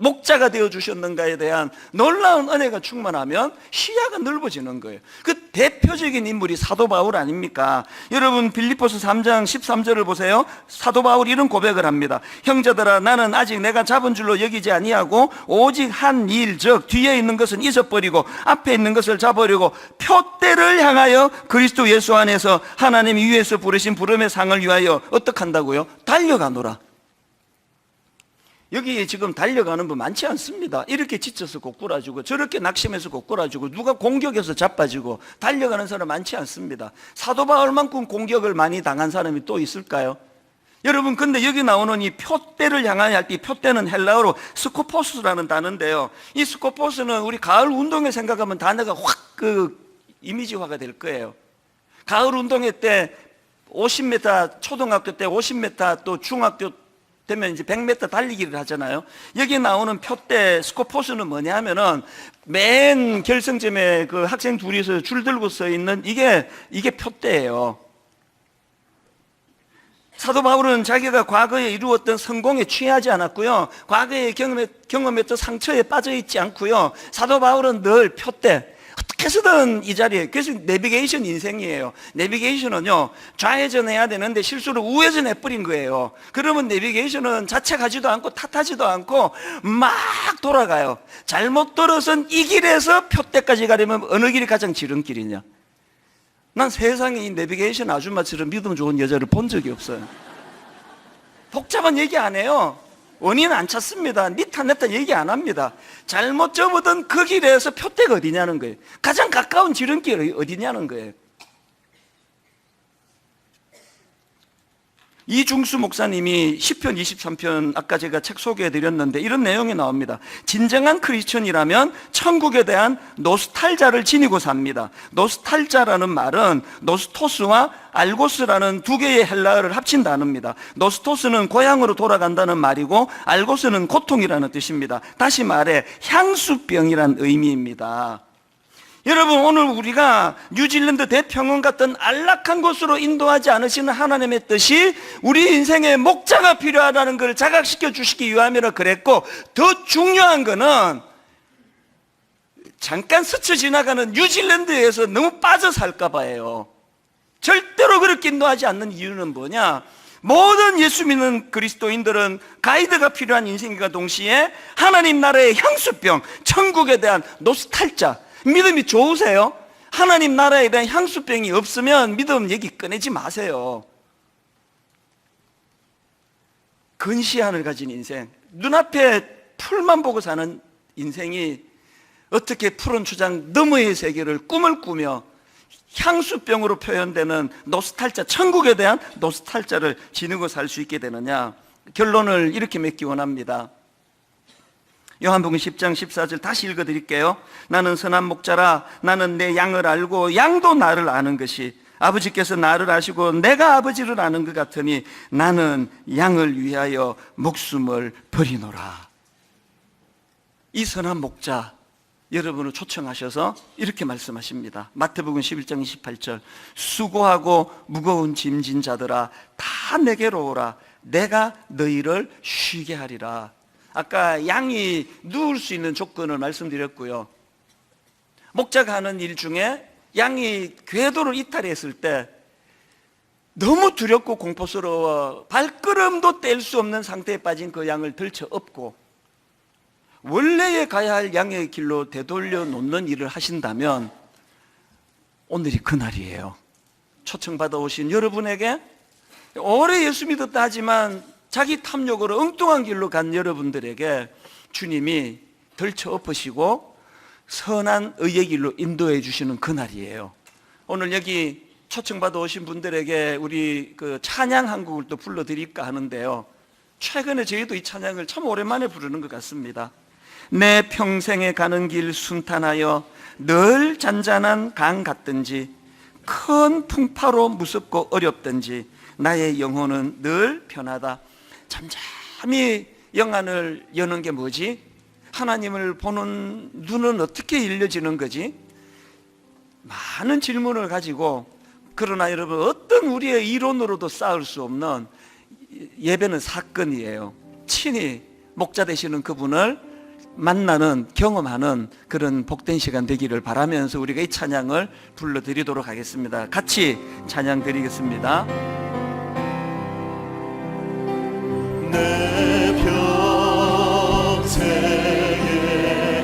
목자가 되어주셨는가에 대한 놀라운 은혜가 충만하면 시야가 넓어지는 거예요. 그 대표적인 인물이 사도 바울 아닙니까? 여러분, 빌립보서 3장 13절을 보세요. 사도 바울이 이런 고백을 합니다. 형제들아, 나는 아직 내가 잡은 줄로 여기지 아니하고 오직 한 일, 즉 뒤에 있는 것은 잊어버리고 앞에 있는 것을 잡으려고 표대를 향하여 그리스도 예수 안에서 하나님이 위에서 부르신 부름의 상을 위하여 어떻게 한다고요? 달려가노라. 여기 지금 달려가는 분 많지 않습니다. 이렇게 지쳐서 고꾸라지고 저렇게 낙심해서 고꾸라지고 누가 공격해서 자빠지고 달려가는 사람 많지 않습니다. 사도 바울만큼 공격을 많이 당한 사람이 또 있을까요? 여러분, 근데 여기 나오는 이 표대를 향하여 할 때, 이 표대는 헬라어로 스코포스라는 단어인데요, 이 스코포스는 우리 가을 운동회 생각하면 단어가 확 이미지화가 될 거예요. 가을 운동회 때 50m, 초등학교 때 50m, 또 중학교 되면 이제 100m 달리기를 하잖아요. 여기 나오는 표대 스코포스는 뭐냐 하면은 맨 결승점에 그 학생 둘이서 줄 들고 서 있는 이게 표대예요. 사도 바울은 자기가 과거에 이루었던 성공에 취하지 않았고요. 과거에 경험했던 상처에 빠져 있지 않고요. 사도 바울은 늘 표대, 어떻게 해서든 이 자리에, 그래서 내비게이션 인생이에요. 내비게이션은요, 좌회전해야 되는데 실수로 우회전 해버린 거예요. 그러면 내비게이션은 자책하지도 않고 탓하지도 않고 막 돌아가요. 잘못 들어선 이 길에서 표대까지 가려면 어느 길이 가장 지름길이냐? 난 세상에 이 내비게이션 아줌마처럼 믿음 좋은 여자를 본 적이 없어요. 복잡한 얘기 안 해요. 원인 안 찾습니다. 니 탓 내 탓 얘기 안 합니다. 잘못 접어든 그 길에서 표대가 어디냐는 거예요. 가장 가까운 지름길이 어디냐는 거예요. 이중수 목사님이 시편 23편 아까 제가 책 소개해드렸는데 이런 내용이 나옵니다. 진정한 크리스천이라면 천국에 대한 노스탈자를 지니고 삽니다. 노스탈자라는 말은 노스토스와 알고스라는 두 개의 헬라어를 합친 단어입니다. 노스토스는 고향으로 돌아간다는 말이고 알고스는 고통이라는 뜻입니다. 다시 말해 향수병이란 의미입니다. 여러분, 오늘 우리가 뉴질랜드 대평원 같은 안락한 곳으로 인도하지 않으시는 하나님의 뜻이 우리 인생에 목자가 필요하다는 걸 자각시켜 주시기 위함이라 그랬고, 더 중요한 거는 잠깐 스쳐 지나가는 뉴질랜드에서 너무 빠져 살까 봐요. 절대로 그렇게 인도하지 않는 이유는 뭐냐? 모든 예수 믿는 그리스도인들은 가이드가 필요한 인생과 동시에 하나님 나라의 향수병, 천국에 대한 노스탈자, 믿음이 좋으세요? 하나님 나라에 대한 향수병이 없으면 믿음 얘기 꺼내지 마세요. 근시안을 가진 인생, 눈앞에 풀만 보고 사는 인생이 어떻게 푸른 초장 너머의 세계를 꿈을 꾸며 향수병으로 표현되는 노스탈자, 천국에 대한 노스탈자를 지니고 살 수 있게 되느냐? 결론을 이렇게 맺기 원합니다. 요한복음 10장 14절 다시 읽어드릴게요. 나는 선한 목자라. 나는 내 양을 알고 양도 나를 아는 것이, 아버지께서 나를 아시고 내가 아버지를 아는 것 같으니 나는 양을 위하여 목숨을 버리노라. 이 선한 목자 여러분을 초청하셔서 이렇게 말씀하십니다. 마태복음 11장 28절 수고하고 무거운 짐진 자들아 다 내게로 오라. 내가 너희를 쉬게 하리라. 아까 양이 누울 수 있는 조건을 말씀드렸고요. 목자가 하는 일 중에 양이 궤도를 이탈했을 때 너무 두렵고 공포스러워 발걸음도 뗄 수 없는 상태에 빠진 그 양을 들쳐 업고 원래에 가야 할 양의 길로 되돌려 놓는 일을 하신다면 오늘이 그날이에요. 초청받아 오신 여러분에게 오래 예수 믿었다 하지만 자기 탐욕으로 엉뚱한 길로 간 여러분들에게 주님이 덜쳐 엎으시고 선한 의의 길로 인도해 주시는 그날이에요. 오늘 여기 초청받아 오신 분들에게 우리 그 찬양 한 곡을 또 불러드릴까 하는데요. 최근에 저희도 이 찬양을 참 오랜만에 부르는 것 같습니다. 내 평생에 가는 길 순탄하여 늘 잔잔한 강 같든지 큰 풍파로 무섭고 어렵든지 나의 영혼은 늘 편하다. 잠잠히 영안을 여는 게 뭐지? 하나님을 보는 눈은 어떻게 열려지는 거지? 많은 질문을 가지고, 그러나 여러분 어떤 우리의 이론으로도 쌓을 수 없는 예배는 사건이에요. 친히 목자 되시는 그분을 만나는, 경험하는 그런 복된 시간 되기를 바라면서 우리가 이 찬양을 불러드리도록 하겠습니다. 같이 찬양 드리겠습니다. 내 평생에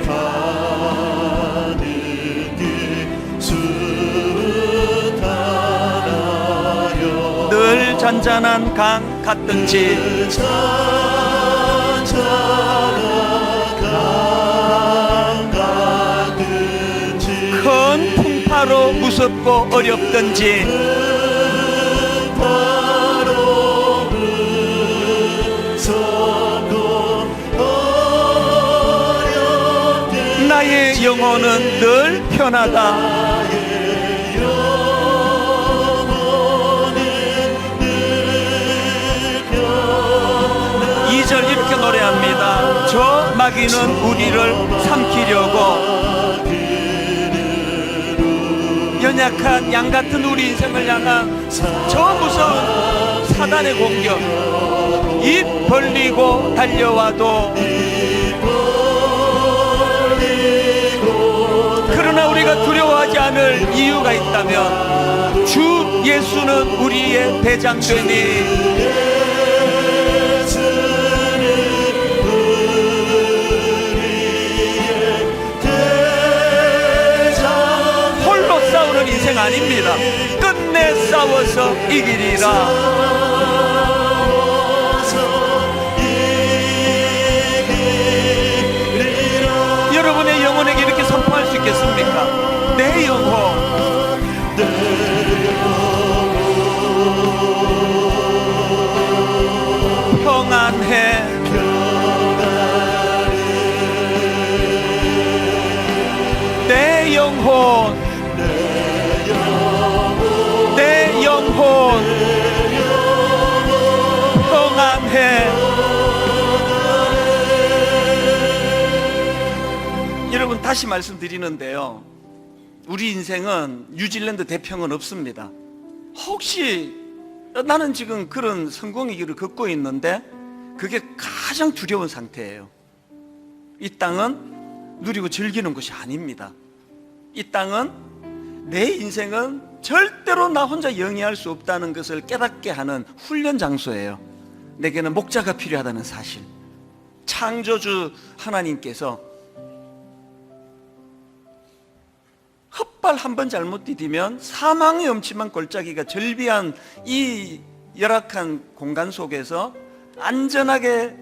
가는 길 순탄하여 늘 잔잔한 강 같든지 잔잔한 강 같든지 큰 풍파로 무섭고 어렵든지 나의 영혼은 늘 편하다. 나의 영혼은 저 마귀는 우리를 삼키려고 연약한 양 같은 우리 인생을 향한 저 무서운 사단의 공격, 입 벌리고 달려와도 그러나 우리가 두려워하지 않을 이유가 있다면 주 예수는 우리의 대장되니 홀로 싸우는 인생 아닙니다. 끝내 싸워서 이기리라. 여러분의 영혼에게 이렇게 선포할 수 있겠습니까? 내 영혼 평안해. 내 영혼 평안해. 여러분, 다시 말씀드리는데요, 우리 인생은 뉴질랜드 대평은 없습니다. 혹시 나는 지금 그런 성공의 길을 걷고 있는데 그게 가장 두려운 상태예요. 이 땅은 누리고 즐기는 곳이 아닙니다. 이 땅은 내 인생은 절대로 나 혼자 영위할 수 없다는 것을 깨닫게 하는 훈련 장소예요. 내게는 목자가 필요하다는 사실. 창조주 하나님께서 헛발 한 번 잘못 디디면 사망의 엄침한 골짜기가 절비한 이 열악한 공간 속에서 안전하게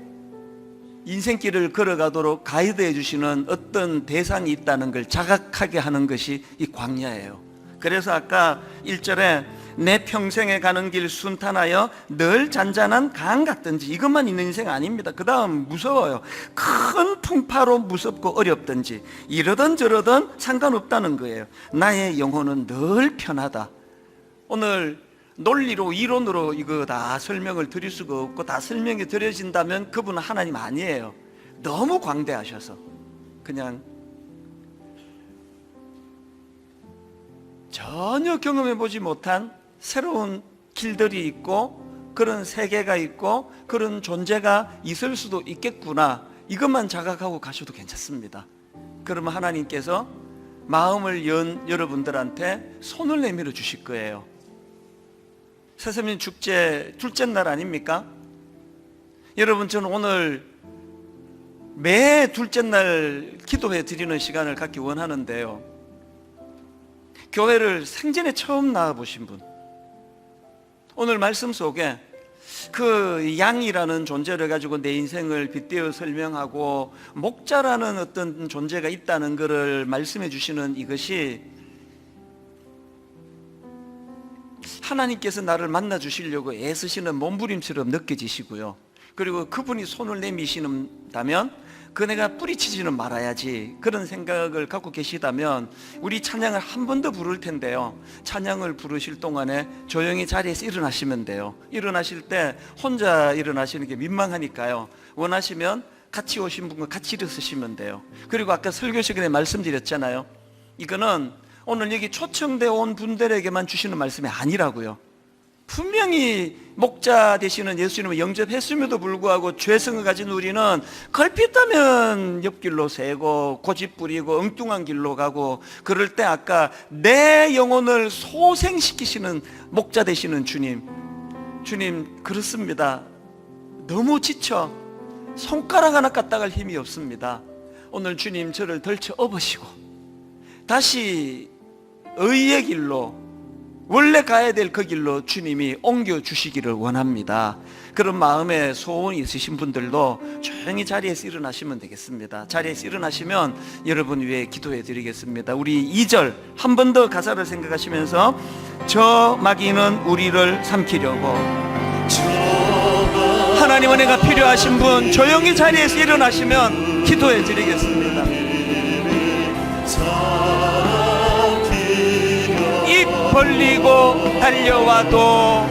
인생길을 걸어가도록 가이드해 주시는 어떤 대상이 있다는 걸 자각하게 하는 것이 이 광야예요. 그래서 아까 1절에 내 평생에 가는 길 순탄하여 늘 잔잔한 강 같든지, 이것만 있는 인생 아닙니다. 그 다음 무서워요. 큰 풍파로 무섭고 어렵든지 이러든 저러든 상관없다는 거예요. 나의 영혼은 늘 편하다. 오늘 논리로 이론으로 이거 다 설명을 드릴 수가 없고, 다 설명이 드려진다면 그분은 하나님 아니에요. 너무 광대하셔서 그냥 전혀 경험해보지 못한 새로운 길들이 있고 그런 세계가 있고 그런 존재가 있을 수도 있겠구나, 이것만 자각하고 가셔도 괜찮습니다. 그러면 하나님께서 마음을 연 여러분들한테 손을 내밀어 주실 거예요. 새세민 축제 둘째 날 아닙니까? 여러분, 저는 오늘 매 둘째 날 기도해 드리는 시간을 갖기 원하는데요, 교회를 생전에 처음 나와보신 분, 오늘 말씀 속에 그 양이라는 존재를 가지고 내 인생을 빗대어 설명하고 목자라는 어떤 존재가 있다는 것을 말씀해 주시는 이것이 하나님께서 나를 만나 주시려고 애쓰시는 몸부림처럼 느껴지시고요, 그리고 그분이 손을 내미신다면 그 내가 뿌리치지는 말아야지, 그런 생각을 갖고 계시다면 우리 찬양을 한 번 더 부를 텐데요, 찬양을 부르실 동안에 조용히 자리에서 일어나시면 돼요. 일어나실 때 혼자 일어나시는 게 민망하니까요, 원하시면 같이 오신 분과 같이 일어서시면 돼요. 그리고 아까 설교 시간에 말씀드렸잖아요, 이거는 오늘 여기 초청되어 온 분들에게만 주시는 말씀이 아니라고요. 분명히 목자 되시는 예수님을 영접했음에도 불구하고 죄성을 가진 우리는 걸핏하면 옆길로 새고 고집 부리고 엉뚱한 길로 가고, 그럴 때 아까 내 영혼을 소생시키시는 목자 되시는 주님 그렇습니다. 너무 지쳐 손가락 하나 까딱할 힘이 없습니다. 오늘 주님 저를 덜쳐 업으시고 다시 의의 길로, 원래 가야 될 그 길로 주님이 옮겨주시기를 원합니다. 그런 마음에 소원이 있으신 분들도 조용히 자리에서 일어나시면 되겠습니다. 자리에서 일어나시면 여러분 위해 기도해 드리겠습니다. 우리 2절 한 번 더 가사를 생각하시면서 저 마귀는 우리를 삼키려고, 하나님 은혜가 필요하신 분 조용히 자리에서 일어나시면 기도해 드리겠습니다. 입 벌리고 달려와도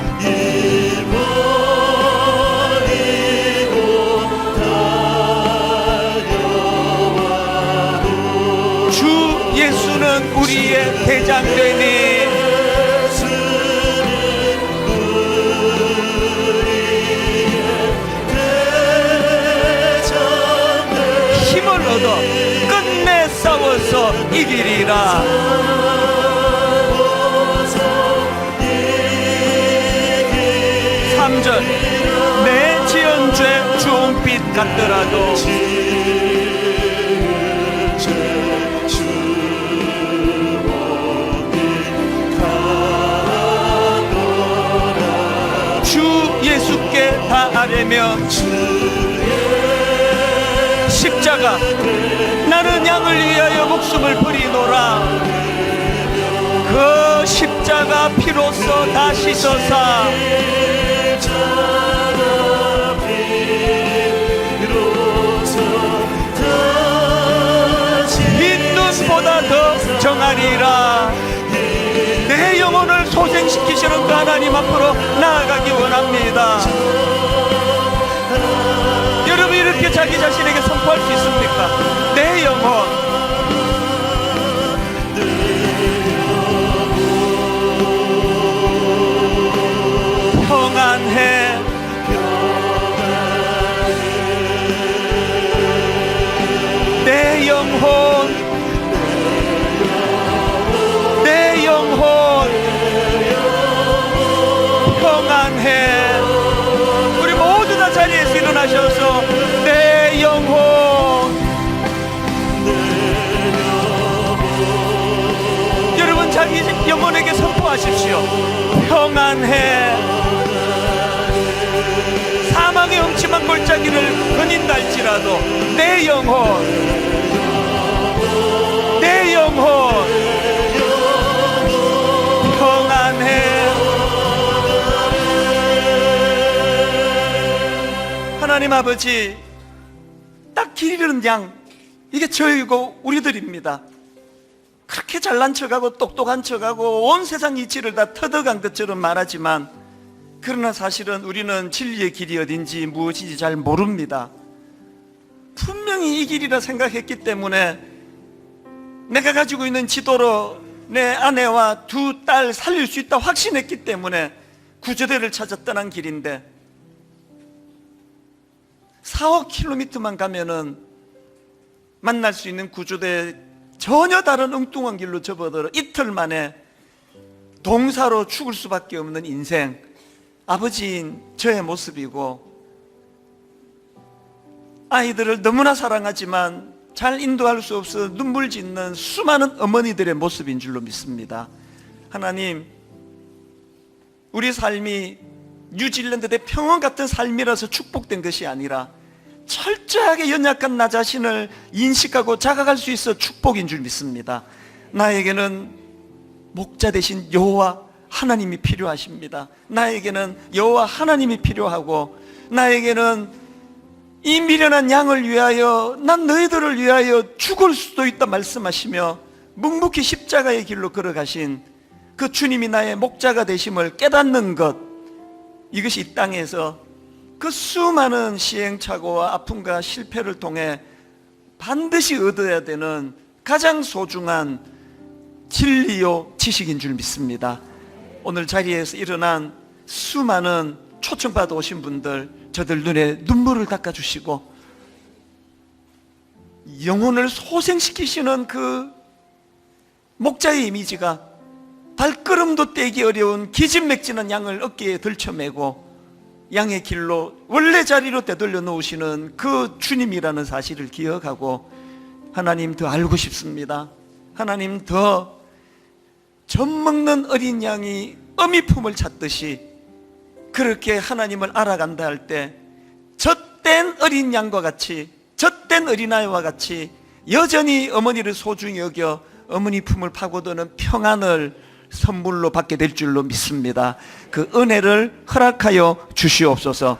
너는 우리의 대장 되니 힘을 얻어 끝내 싸워서 이기리라. 3절 내 지은 죄 주홍빛 같더라도 주 예수께 다하려면 십자가 나는 양을 위하여 목숨을 버리노라. 그 십자가 피로써 다 씻어사 흰눈보다 더 정하리라. 내 영혼을 소생시키시는 그 하나님 앞으로 나아가기 원합니다. 여러분 이렇게 자기 자신에게 선포할 수 있습니까? 내 영혼 평안해. 내 영혼 내 영혼 평안해. 우리 모두 다 자리에서 일어나셔서 내 영혼 여러분 자기 영혼에게 선포하십시오. 평안해. 사망의 음침한 골짜기를 거닌다 할지라도 내 영혼 내 영혼 평안해. 하나님 아버지, 딱 길 잃은 양, 이게 저희고 우리들입니다. 그렇게 잘난 척하고 똑똑한 척하고 온 세상 이치를 다 터득한 것처럼 말하지만, 그러나 사실은 우리는 진리의 길이 어딘지 무엇인지 잘 모릅니다. 분명히 이 길이라 생각했기 때문에 내가 가지고 있는 지도로 내 아내와 두 딸 살릴 수 있다 확신했기 때문에 구조대를 찾아 떠난 길인데 4, 5km만 가면은 만날 수 있는 구조대 전혀 다른 엉뚱한 길로 접어들어 이틀 만에 동사로 죽을 수밖에 없는 인생, 아버지인 저의 모습이고, 아이들을 너무나 사랑하지만 잘 인도할 수 없어 눈물 짓는 수많은 어머니들의 모습인 줄로 믿습니다. 하나님, 우리 삶이 뉴질랜드 대 평원 같은 삶이라서 축복된 것이 아니라 철저하게 연약한 나 자신을 인식하고 자각할 수 있어 축복인 줄 믿습니다. 나에게는 목자 대신 여호와 하나님이 필요하십니다. 나에게는 여호와 하나님이 필요하고, 나에게는 이 미련한 양을 위하여, 난 너희들을 위하여 죽을 수도 있다 말씀하시며 묵묵히 십자가의 길로 걸어가신 그 주님이 나의 목자가 되심을 깨닫는 것, 이것이 이 땅에서 그 수많은 시행착오와 아픔과 실패를 통해 반드시 얻어야 되는 가장 소중한 진리요 지식인 줄 믿습니다. 오늘 자리에서 일어난 수많은 초청받아 오신 분들, 저들 눈에 눈물을 닦아주시고 영혼을 소생시키시는 그 목자의 이미지가 발걸음도 떼기 어려운 기진맥진한 양을 어깨에 들쳐매고 양의 길로 원래 자리로 되돌려 놓으시는 그 주님이라는 사실을 기억하고, 하나님 더 알고 싶습니다. 하나님 더 젖먹는 어린 양이 어미 품을 찾듯이 그렇게 하나님을 알아간다 할 때 젖된 어린 양과 같이, 젖된 어린아이와 같이 여전히 어머니를 소중히 여겨 어머니 품을 파고드는 평안을 선물로 받게 될 줄로 믿습니다. 그 은혜를 허락하여 주시옵소서.